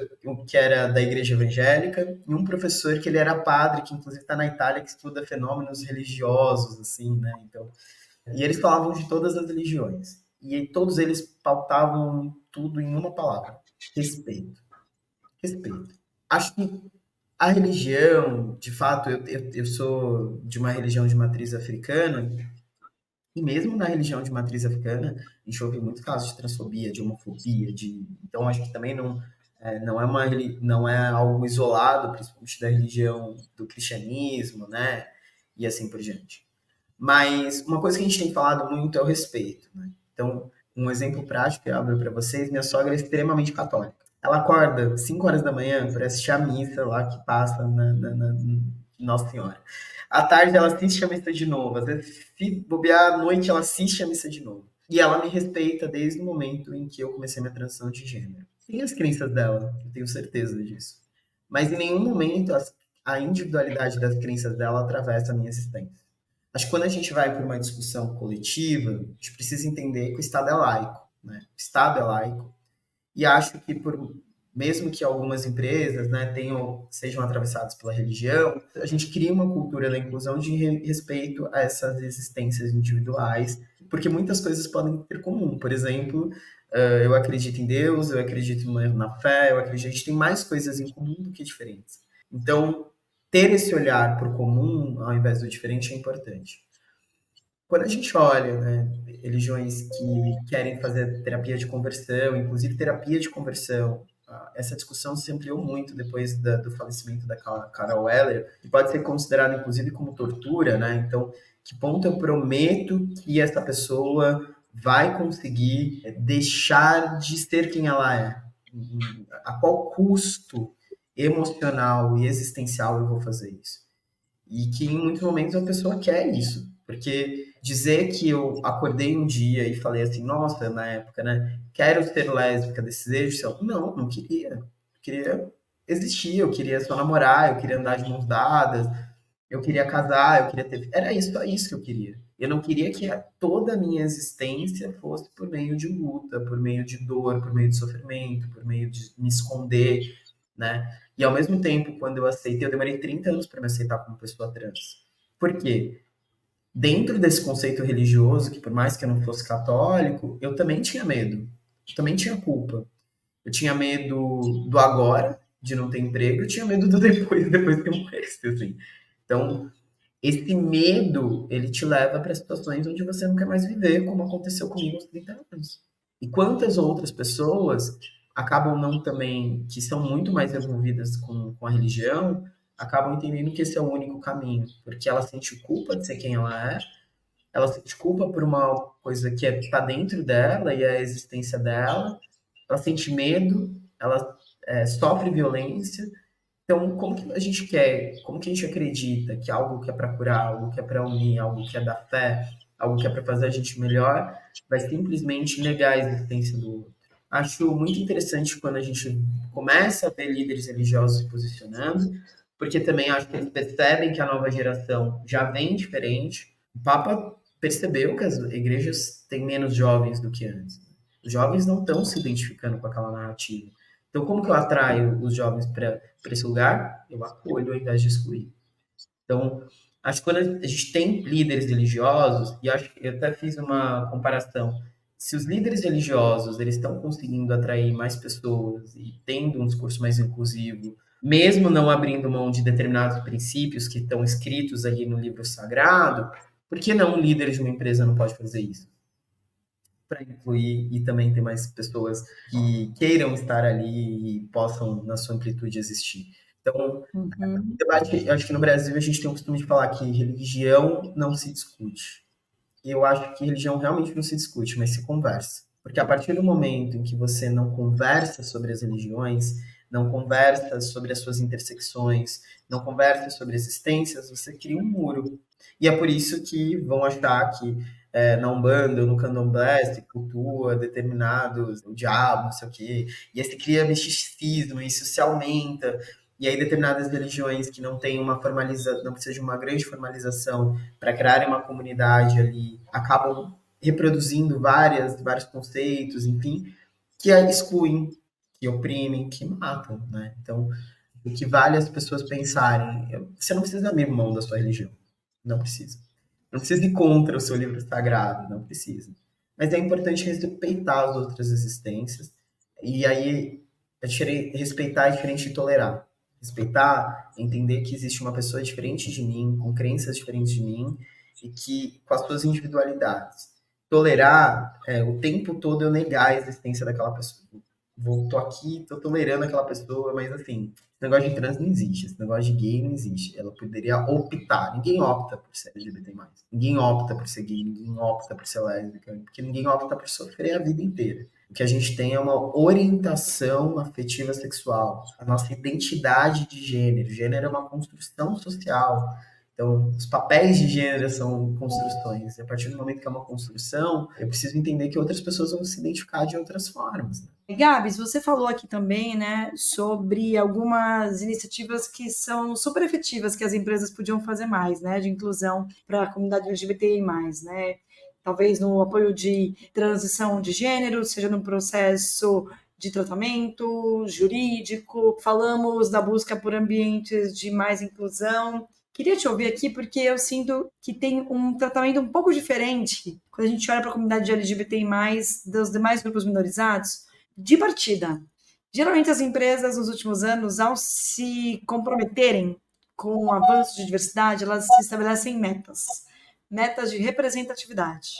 que era da Igreja Evangélica e um professor que ele era padre, que inclusive está na Itália, que estuda fenômenos religiosos, assim, né? Então, e eles falavam de todas as religiões. E todos eles pautavam tudo em uma palavra: respeito. Respeito. Acho que a religião, de fato, eu sou de uma religião de matriz africana, e mesmo na religião de matriz africana, a gente ouve muitos casos de transfobia, de homofobia, então acho que também não é algo isolado, principalmente da religião do cristianismo, né? E assim por diante. Mas uma coisa que a gente tem falado muito é o respeito, né? Então, um exemplo prático que eu abro para vocês, minha sogra é extremamente católica. Ela acorda 5 horas da manhã para assistir a missa lá que passa na Nossa Senhora. À tarde ela assiste a missa de novo. Às vezes, se bobear à noite, ela assiste a missa de novo. E ela me respeita desde o momento em que eu comecei minha transição de gênero. Tem as crenças dela, eu tenho certeza disso. Mas em nenhum momento a individualidade das crenças dela atravessa a minha existência. Acho que quando a gente vai para uma discussão coletiva, a gente precisa entender que o Estado é laico, né? O Estado é laico. E acho que mesmo que algumas empresas, né, sejam atravessadas pela religião, a gente cria uma cultura da inclusão de respeito a essas existências individuais, porque muitas coisas podem ter comum. Por exemplo, eu acredito em Deus, eu acredito na fé, eu acredito, a gente tem mais coisas em comum do que diferentes. Então, ter esse olhar para o comum ao invés do diferente é importante. Quando a gente olha, né, religiões que querem fazer terapia de conversão, inclusive terapia de conversão, essa discussão se ampliou muito depois do falecimento da Carol Weller, e pode ser considerada inclusive como tortura, né? Então, que ponto eu prometo que essa pessoa vai conseguir deixar de ser quem ela é? A qual custo emocional e existencial eu vou fazer isso? E que em muitos momentos a pessoa quer isso. Porque dizer que eu acordei um dia e falei assim, nossa, na época, né? Quero ser lésbica, desejo. Não, não queria. Eu queria existir, eu queria só namorar, eu queria andar de mãos dadas, eu queria casar, eu queria ter. Era isso, só isso que eu queria. Eu não queria que toda a minha existência fosse por meio de luta, por meio de dor, por meio de sofrimento, por meio de me esconder, né? E ao mesmo tempo, quando eu aceitei, eu demorei 30 anos para me aceitar como pessoa trans. Por quê? Dentro desse conceito religioso, que por mais que eu não fosse católico, eu também tinha medo. Eu também tinha culpa. Eu tinha medo do agora, de não ter emprego, eu tinha medo do depois que eu morresse, assim. Então, esse medo, ele te leva para situações onde você não quer mais viver, como aconteceu comigo aos 30 anos. E quantas outras pessoas acabam não também, que são muito mais envolvidas com a religião, acabam entendendo que esse é o único caminho, porque ela sente culpa de ser quem ela sente culpa por uma coisa que está dentro dela e é a existência dela, ela sente medo, ela sofre violência. Então, como que a gente quer, como que a gente acredita que algo que é para curar, algo que é para unir, algo que é da fé, algo que é para fazer a gente melhor, vai simplesmente negar a existência do outro? Acho muito interessante quando a gente começa a ver líderes religiosos se posicionando, porque também acho que eles percebem que a nova geração já vem diferente. O Papa percebeu que as igrejas têm menos jovens do que antes. Os jovens não estão se identificando com aquela narrativa. Então, como que eu atraio os jovens para esse lugar? Eu acolho ao invés de excluir. Então, acho que quando a gente tem líderes religiosos, e acho que eu até fiz uma comparação, se os líderes religiosos eles estão conseguindo atrair mais pessoas e tendo um discurso mais inclusivo, mesmo não abrindo mão de determinados princípios que estão escritos ali no livro sagrado, por que não um líder de uma empresa não pode fazer isso? Para incluir e também ter mais pessoas que queiram estar ali e possam, na sua amplitude, existir. Então, Uhum. debate, eu acho que no Brasil a gente tem o costume de falar que religião não se discute. E eu acho que religião realmente não se discute, mas se conversa. Porque a partir do momento em que você não conversa sobre as religiões, não conversa sobre as suas intersecções, não conversa sobre existências, você cria um muro. E é por isso que vão achar que na Umbanda ou no Candomblé se cultua determinados, o diabo, não sei o quê. E aí se cria misticismo, isso se aumenta. E aí determinadas religiões que não têm uma formalização, não precisa de uma grande formalização para criarem uma comunidade ali, acabam reproduzindo vários conceitos, enfim, que a excluem, que oprimem, que matam, né? Então, o que vale as pessoas pensarem, você não precisa abrir mão da sua religião, não precisa. Não precisa ir contra o seu livro sagrado, não precisa. Mas é importante respeitar as outras existências, e aí respeitar é diferente de tolerar. Respeitar, entender que existe uma pessoa diferente de mim, com crenças diferentes de mim, e que com as suas individualidades. Tolerar o tempo todo eu negar a existência daquela pessoa. Tô aqui, tô tolerando aquela pessoa, mas assim, esse negócio de trans não existe, esse negócio de gay não existe. Ela poderia optar. Ninguém opta por ser LGBT+. Ninguém opta por ser gay, ninguém opta por ser lésbica, porque ninguém opta por sofrer a vida inteira. O que a gente tem é uma orientação afetiva sexual, a nossa identidade de gênero. Gênero é uma construção social. Então, os papéis de gênero são construções. E a partir do momento que é uma construção, eu preciso entender que outras pessoas vão se identificar de outras formas. Né? Gabs, você falou aqui também, né, sobre algumas iniciativas que são super efetivas que as empresas podiam fazer mais, né, de inclusão para a comunidade LGBTI+, né? Talvez no apoio de transição de gênero, seja no processo de tratamento jurídico. Falamos da busca por ambientes de mais inclusão. Queria te ouvir aqui porque eu sinto que tem um tratamento um pouco diferente quando a gente olha para a comunidade LGBTI+, dos demais grupos minorizados, de partida. Geralmente as empresas nos últimos anos, ao se comprometerem com o avanço de diversidade, elas se estabelecem metas, metas de representatividade.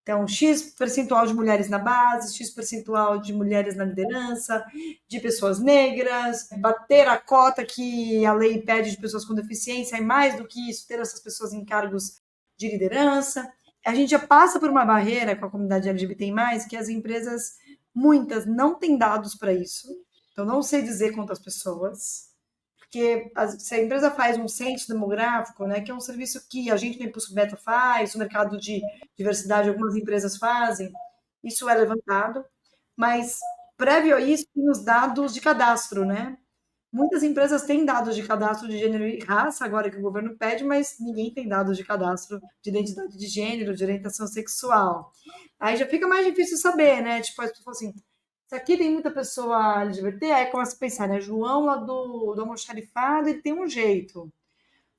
Então, X percentual de mulheres na base, X percentual de mulheres na liderança, de pessoas negras, bater a cota que a lei pede de pessoas com deficiência, e mais do que isso, ter essas pessoas em cargos de liderança. A gente já passa por uma barreira com a comunidade LGBT+, que as empresas, muitas, não têm dados para isso. Então, não sei dizer quantas pessoas, porque se a empresa faz um censo demográfico, né, que é um serviço que a gente no Impulso Beta faz, o mercado de diversidade, algumas empresas fazem, isso é levantado, mas prévio a isso, tem os dados de cadastro, né? Muitas empresas têm dados de cadastro de gênero e raça, agora que o governo pede, mas ninguém tem dados de cadastro de identidade de gênero, de orientação sexual. Aí já fica mais difícil saber, né? Tipo, as pessoas assim, se aqui tem muita pessoa LGBT, aí começa a pensar, né? João lá do almoxarifado, ele tem um jeito.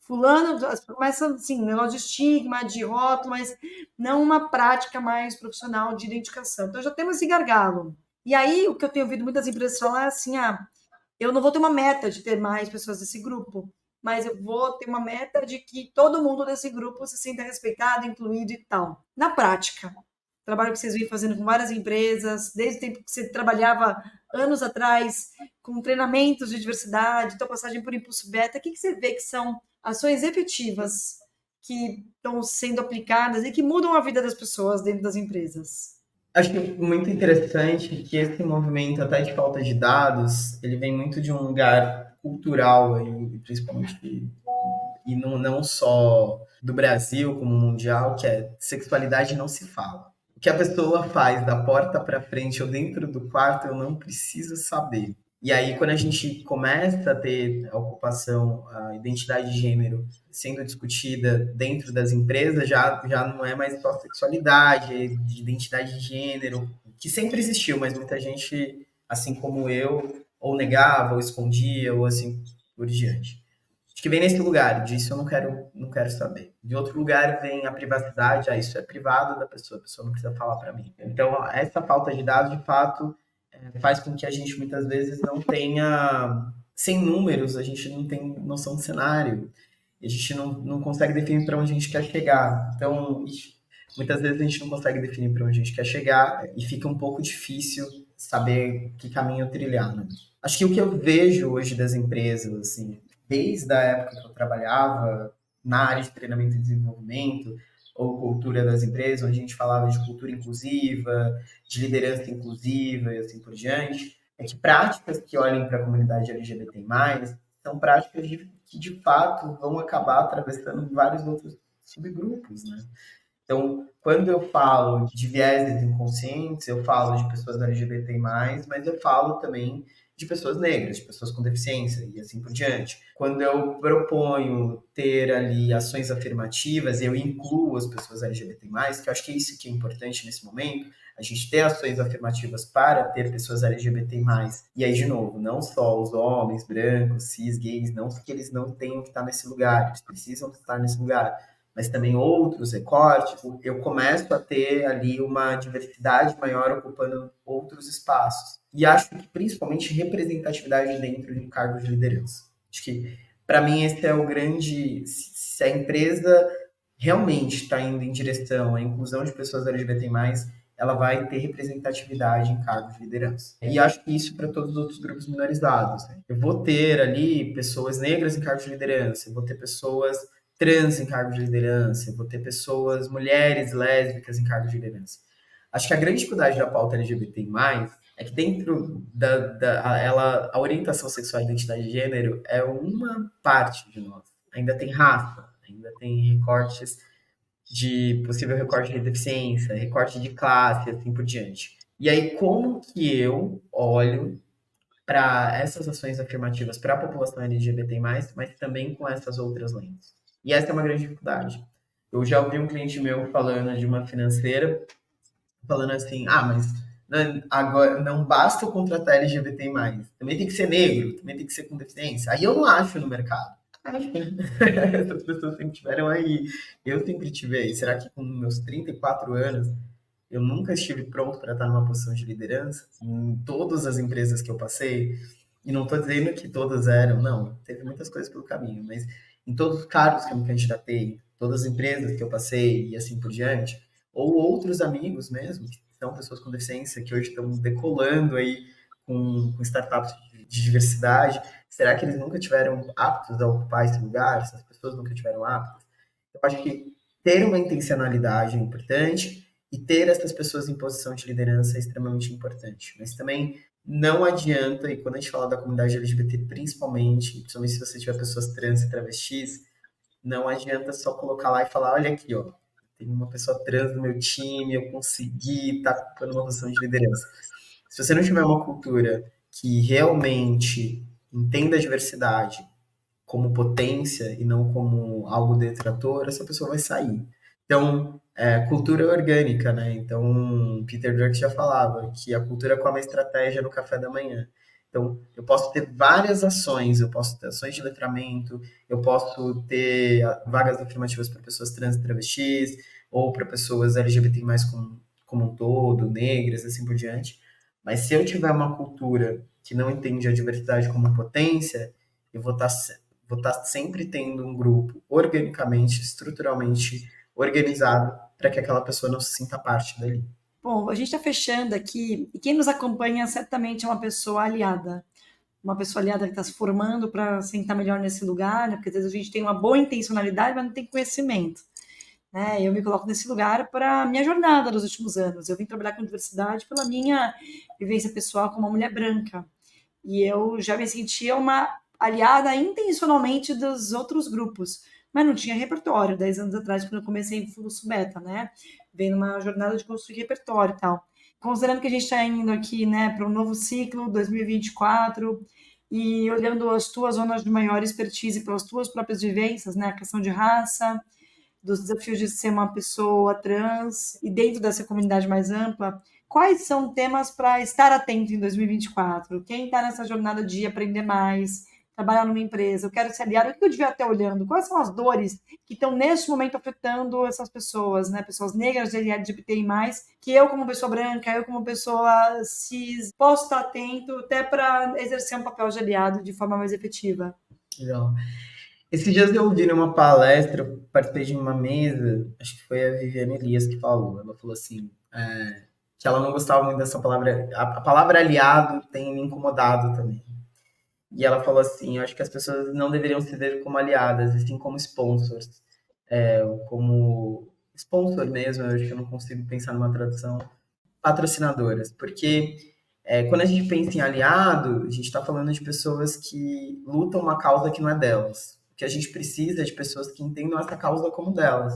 Fulano, começa assim, negócio de estigma, de rótulo, mas não uma prática mais profissional de identificação. Então já temos esse gargalo. E aí, o que eu tenho ouvido muitas empresas falar é assim, eu não vou ter uma meta de ter mais pessoas desse grupo, mas eu vou ter uma meta de que todo mundo desse grupo se sinta respeitado, incluído e tal. Na prática, trabalho que vocês vêm fazendo com várias empresas, desde o tempo que você trabalhava anos atrás, com treinamentos de diversidade, tua passagem por Impulso Beta, o que você vê que são ações efetivas que estão sendo aplicadas e que mudam a vida das pessoas dentro das empresas? Acho que muito interessante que esse movimento, até de falta de dados, ele vem muito de um lugar cultural, aí, principalmente, e não só do Brasil como mundial, que é sexualidade não se fala. O que a pessoa faz da porta para frente ou dentro do quarto, eu não preciso saber. E aí, quando a gente começa a ter a ocupação, a identidade de gênero sendo discutida dentro das empresas, já não é mais só sexualidade, é de identidade de gênero, que sempre existiu, mas muita gente, assim como eu, ou negava, ou escondia, ou assim por diante. Acho que vem nesse lugar, disso eu não quero saber. De outro lugar vem a privacidade, isso é privado da pessoa, a pessoa não precisa falar para mim. Então, essa falta de dados, de fato, faz com que a gente muitas vezes não tenha, sem números, a gente não tem noção de cenário, e a gente não consegue definir para onde a gente quer chegar. Então, muitas vezes a gente não consegue definir para onde a gente quer chegar e fica um pouco difícil saber que caminho trilhar, né? Acho que o que eu vejo hoje das empresas, assim, desde a época que eu trabalhava na área de treinamento e desenvolvimento, ou cultura das empresas, onde a gente falava de cultura inclusiva, de liderança inclusiva e assim por diante, é que práticas que olhem para a comunidade LGBTI+, são práticas que de fato vão acabar atravessando vários outros subgrupos, né? Então, quando eu falo de vieses inconscientes, eu falo de pessoas LGBTI+, mas eu falo também de pessoas negras, de pessoas com deficiência e assim por diante. Quando eu proponho ter ali ações afirmativas, eu incluo as pessoas LGBTI+, que eu acho que é isso que é importante nesse momento, a gente ter ações afirmativas para ter pessoas LGBTI+. E aí, de novo, não só os homens, brancos, cis, gays, não que eles não tenham que estar nesse lugar, eles precisam estar nesse lugar, mas também outros recortes, eu começo a ter ali uma diversidade maior ocupando outros espaços. E acho que principalmente representatividade dentro de cargos de liderança. Acho que, para mim, esse é o grande. Se a empresa realmente está indo em direção à inclusão de pessoas LGBT+, ela vai ter representatividade em cargos de liderança. E acho que isso para todos os outros grupos minorizados. Né? Eu vou ter ali pessoas negras em cargos de liderança, eu vou ter pessoas trans em cargos de liderança, eu vou ter pessoas, mulheres, lésbicas em cargos de liderança. Acho que a grande dificuldade da pauta LGBTI+, é que dentro a orientação sexual e identidade de gênero é uma parte de nós. Ainda tem raça, ainda tem recortes de possível recorte de deficiência, recorte de classe, assim por diante. E aí, como que eu olho para essas ações afirmativas para a população LGBT+, mas também com essas outras lentes? E essa é uma grande dificuldade. Eu já ouvi um cliente meu falando de uma financeira, falando assim, mas agora não basta eu contratar LGBT+, também tem que ser negro, também tem que ser com deficiência. Aí eu não acho no mercado. Acho, né? Essas pessoas sempre tiveram aí. Eu sempre tive aí. Será que com meus 34 anos eu nunca estive pronto para estar numa posição de liderança? Em todas as empresas que eu passei, e não estou dizendo que todas eram, não, teve muitas coisas pelo caminho, mas em todos os cargos que eu me candidatei, todas as empresas que eu passei e assim por diante, ou outros amigos mesmo, que são pessoas com deficiência, que hoje estão decolando aí com startups de diversidade, será que eles nunca tiveram aptos a ocupar esse lugar? Essas pessoas nunca tiveram aptos? Eu acho que ter uma intencionalidade é importante e ter essas pessoas em posição de liderança é extremamente importante. Mas também não adianta, e quando a gente fala da comunidade LGBT principalmente se você tiver pessoas trans e travestis, não adianta só colocar lá e falar, olha aqui, ó, tem uma pessoa trans no meu time, eu consegui estar ocupando uma posição de liderança. Se você não tiver uma cultura que realmente entenda a diversidade como potência e não como algo detrator, essa pessoa vai sair. Então, cultura orgânica, né? Então, Peter Drucker já falava que a cultura come a estratégia no café da manhã. Então, eu posso ter várias ações, eu posso ter ações de letramento, eu posso ter vagas afirmativas para pessoas trans e travestis, ou para pessoas LGBT+, como um todo, negras, assim por diante. Mas se eu tiver uma cultura que não entende a diversidade como potência, eu vou estar sempre tendo um grupo organicamente, estruturalmente organizado para que aquela pessoa não se sinta parte dali. Bom, a gente está fechando aqui, e quem nos acompanha certamente é uma pessoa aliada que está se formando para sentar melhor nesse lugar, né? Porque às vezes a gente tem uma boa intencionalidade, mas não tem conhecimento. Né? Eu me coloco nesse lugar para a minha jornada nos últimos anos. Eu vim trabalhar com diversidade pela minha vivência pessoal como uma mulher branca. E eu já me sentia uma aliada intencionalmente dos outros grupos, mas não tinha repertório. 10 anos atrás, quando eu comecei em fluxo beta, né? Vendo uma jornada de construir repertório e tal. Considerando que a gente está indo aqui, né, para um novo ciclo, 2024, e olhando as tuas zonas de maior expertise pelas tuas próprias vivências, né, a questão de raça, dos desafios de ser uma pessoa trans e dentro dessa comunidade mais ampla, quais são temas para estar atento em 2024? Quem está nessa jornada de aprender mais, trabalhar numa empresa, eu quero ser aliado, o que eu devia estar olhando? Quais são as dores que estão neste momento afetando essas pessoas, né? Pessoas negras, LGBTI+, que eu como pessoa branca, eu como pessoa cis, posso estar atento até para exercer um papel de aliado de forma mais efetiva. Legal. Esses dias eu ouvi numa palestra, eu participei de uma mesa, acho que foi a Viviane Elias que falou. Ela falou assim, que ela não gostava muito dessa palavra. A palavra aliado tem me incomodado também. E ela falou assim, eu acho que as pessoas não deveriam se ver como aliadas, e sim como sponsors. Como sponsor mesmo, eu acho que eu não consigo pensar numa tradução, patrocinadoras. Porque quando a gente pensa em aliado, a gente está falando de pessoas que lutam uma causa que não é delas. O que a gente precisa é de pessoas que entendam essa causa como delas.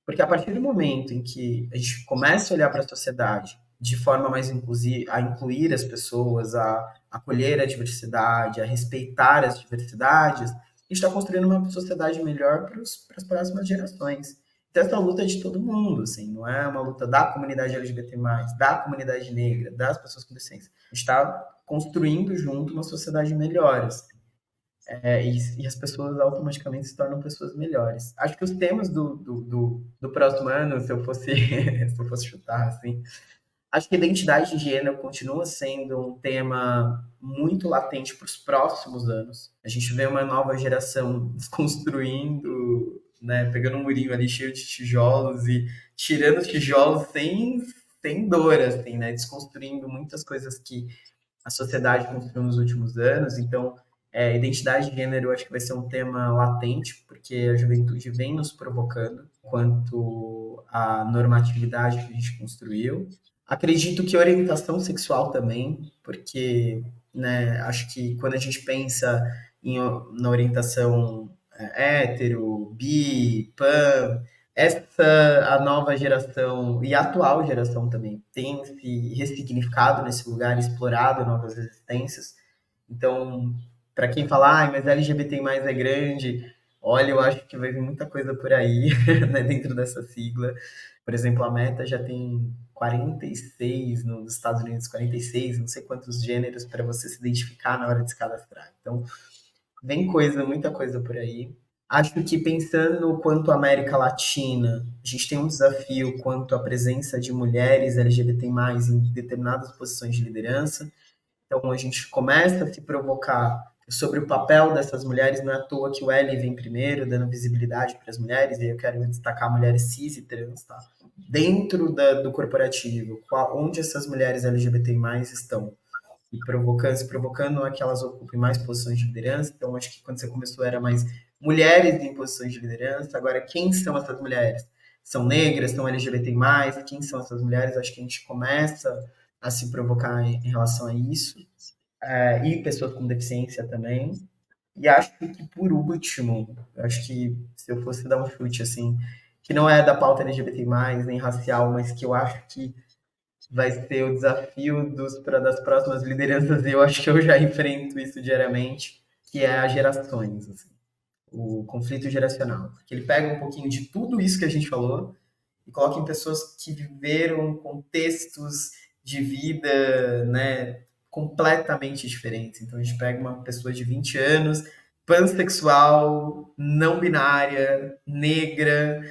Porque a partir do momento em que a gente começa a olhar para a sociedade de forma mais inclusiva, a incluir as pessoas, a acolher a diversidade, a respeitar as diversidades, a gente está construindo uma sociedade melhor para as próximas gerações. Então, essa luta é de todo mundo, assim, não é uma luta da comunidade LGBT+, da comunidade negra, das pessoas com deficiência. A gente está construindo junto uma sociedade melhor, assim. E as pessoas automaticamente se tornam pessoas melhores. Acho que os temas do próximo ano, se eu fosse, se eu fosse chutar, assim, acho que a identidade de gênero continua sendo um tema muito latente para os próximos anos. A gente vê uma nova geração desconstruindo, né, pegando um murinho ali cheio de tijolos e tirando os tijolos sem dor, assim, né, desconstruindo muitas coisas que a sociedade construiu nos últimos anos. Então, identidade de gênero eu acho que vai ser um tema latente, porque a juventude vem nos provocando quanto à normatividade que a gente construiu. Acredito que orientação sexual também, porque, né, acho que quando a gente pensa na orientação hétero, bi, pan, essa a nova geração e a atual geração também tem se ressignificado nesse lugar, explorado novas existências. Então, para quem fala, mas LGBT+ é grande, olha, eu acho que vai vir muita coisa por aí, né, dentro dessa sigla. Por exemplo, a Meta já tem 46 nos Estados Unidos, 46, não sei quantos gêneros para você se identificar na hora de se cadastrar. Então, vem coisa, muita coisa por aí. Acho que pensando quanto à América Latina, a gente tem um desafio quanto à presença de mulheres LGBT+ em determinadas posições de liderança. Então, a gente começa a se provocar sobre o papel dessas mulheres. Não é à toa que o L vem primeiro, dando visibilidade para as mulheres, e eu quero destacar mulheres cis e trans, tá? Dentro do corporativo, onde essas mulheres LGBT+ estão e se provocando a que elas ocupem mais posições de liderança. Então, acho que quando você começou era mais mulheres em posições de liderança. Agora, quem são essas mulheres? São negras, são LGBT+, quem são essas mulheres? Acho que a gente começa a se provocar em relação a isso. E pessoas com deficiência também. E acho que, por último, acho que se eu fosse dar um chute, assim, que não é da pauta LGBT+, nem racial, mas que eu acho que vai ser o desafio das próximas lideranças, e eu acho que eu já enfrento isso diariamente, que é as gerações, assim, o conflito geracional. Porque ele pega um pouquinho de tudo isso que a gente falou e coloca em pessoas que viveram contextos de vida, né, completamente diferentes. Então a gente pega uma pessoa de 20 anos, pansexual, não binária, negra,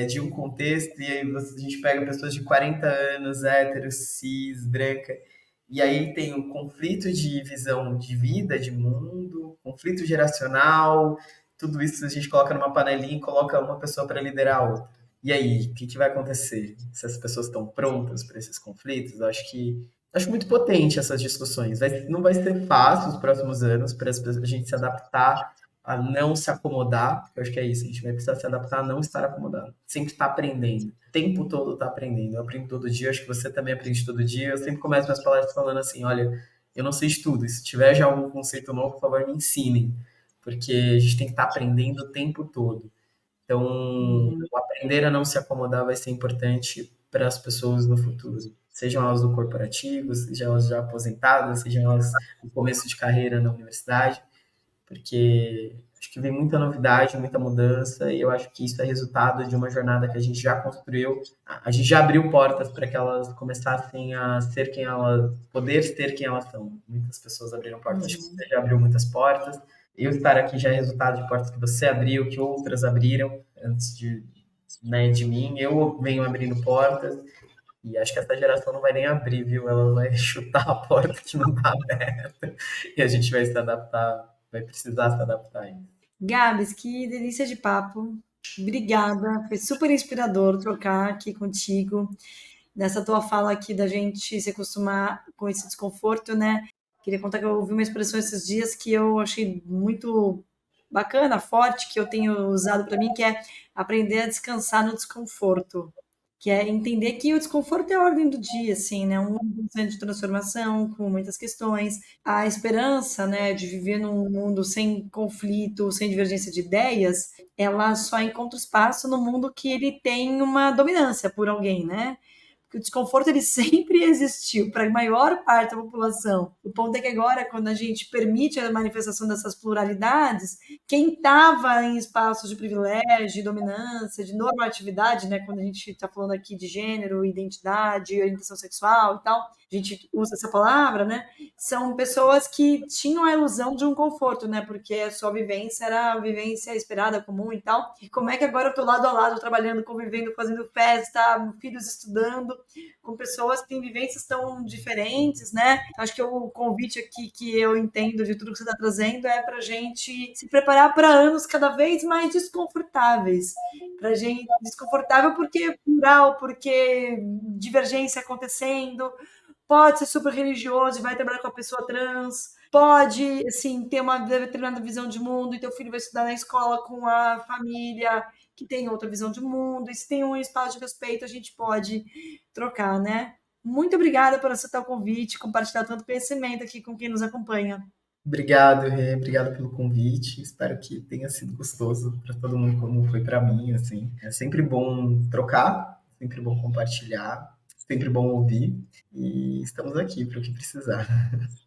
de um contexto, e aí a gente pega pessoas de 40 anos, héteros, cis, branca, e aí tem um conflito de visão de vida, de mundo, conflito geracional, tudo isso a gente coloca numa panelinha e coloca uma pessoa para liderar a outra. E aí, o que vai acontecer? Se as pessoas estão prontas para esses conflitos? Acho muito potente essas discussões. Não vai ser fácil os próximos anos para a gente se adaptar a não se acomodar. Eu acho que é isso. A gente vai precisar se adaptar a não estar acomodado. Sempre estar aprendendo. O tempo todo está aprendendo. Eu aprendo todo dia. Acho que você também aprende todo dia. Eu sempre começo minhas palestras falando assim, olha, eu não sei de tudo. E se tiver já algum conceito novo, por favor, me ensinem. porque a gente tem que estar aprendendo o tempo todo. Então, o aprender a não se acomodar vai ser importante para as pessoas no futuro. Sejam elas do corporativo, sejam elas já aposentadas, sejam elas no começo de carreira na universidade, porque acho que vem muita novidade, muita mudança, e eu acho que isso é resultado de uma jornada que a gente já construiu. A gente já abriu portas para que elas começassem a ser quem elas, poder ser quem elas são. Muitas pessoas abriram portas, acho que você já abriu muitas portas. Eu estar aqui já é resultado de portas que você abriu, que outras abriram antes de mim. Eu venho abrindo portas, e acho que essa geração não vai nem abrir, viu? Ela vai chutar a porta que não está aberta, e a gente vai se adaptar, vai precisar se adaptar ainda. Gabs, que delícia de papo. Obrigada, foi super inspirador trocar aqui contigo. Nessa tua fala aqui da gente se acostumar com esse desconforto, né? Queria contar que eu ouvi uma expressão esses dias que eu achei muito bacana, forte, que eu tenho usado para mim, que é aprender a descansar no desconforto, que é entender que o desconforto é a ordem do dia, assim, né? Um mundo de transformação, com muitas questões. A esperança, né, de viver num mundo sem conflito, sem divergência de ideias, ela só encontra espaço no mundo que ele tem uma dominância por alguém, né? Porque o desconforto ele sempre existiu para a maior parte da população. O ponto é que agora, quando a gente permite a manifestação dessas pluralidades, quem estava em espaços de privilégio, de dominância, de normatividade, né, quando a gente está falando aqui de gênero, identidade, orientação sexual e tal, a gente usa essa palavra, né, são pessoas que tinham a ilusão de um conforto, né, porque a sua vivência era a vivência esperada, comum e tal. E como é que agora eu estou lado a lado, trabalhando, convivendo, fazendo festa, filhos estudando, com pessoas que têm vivências tão diferentes, né? Acho que o convite aqui que eu entendo de tudo que você está trazendo é para a gente se preparar para anos cada vez mais desconfortáveis. Para gente desconfortável porque é plural, porque divergência acontecendo, pode ser super religioso e vai trabalhar com a pessoa trans, pode, assim, ter uma determinada visão de mundo e teu filho vai estudar na escola com a família que tem outra visão de mundo, e se tem um espaço de respeito, a gente pode trocar, né? Muito obrigada por aceitar o convite, compartilhar tanto conhecimento aqui com quem nos acompanha. Obrigado, Rê, obrigado pelo convite. Espero que tenha sido gostoso para todo mundo, como foi para mim, assim. É sempre bom trocar, sempre bom compartilhar, sempre bom ouvir, e estamos aqui para o que precisar.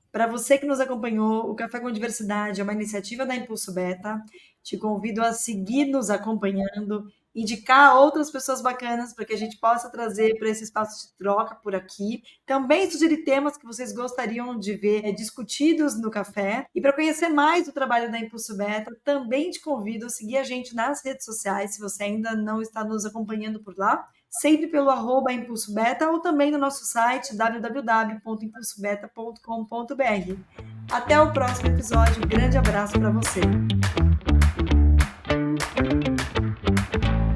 Para você que nos acompanhou, o Café com Diversidade é uma iniciativa da Impulso Beta. Te convido a seguir nos acompanhando, indicar outras pessoas bacanas para que a gente possa trazer para esse espaço de troca por aqui. Também sugerir temas que vocês gostariam de ver discutidos no café. E para conhecer mais o trabalho da Impulso Beta, também te convido a seguir a gente nas redes sociais, se você ainda não está nos acompanhando por lá, sempre pelo @Impulso Beta ou também no nosso site www.impulsobeta.com.br. Até o próximo episódio. Um grande abraço para você.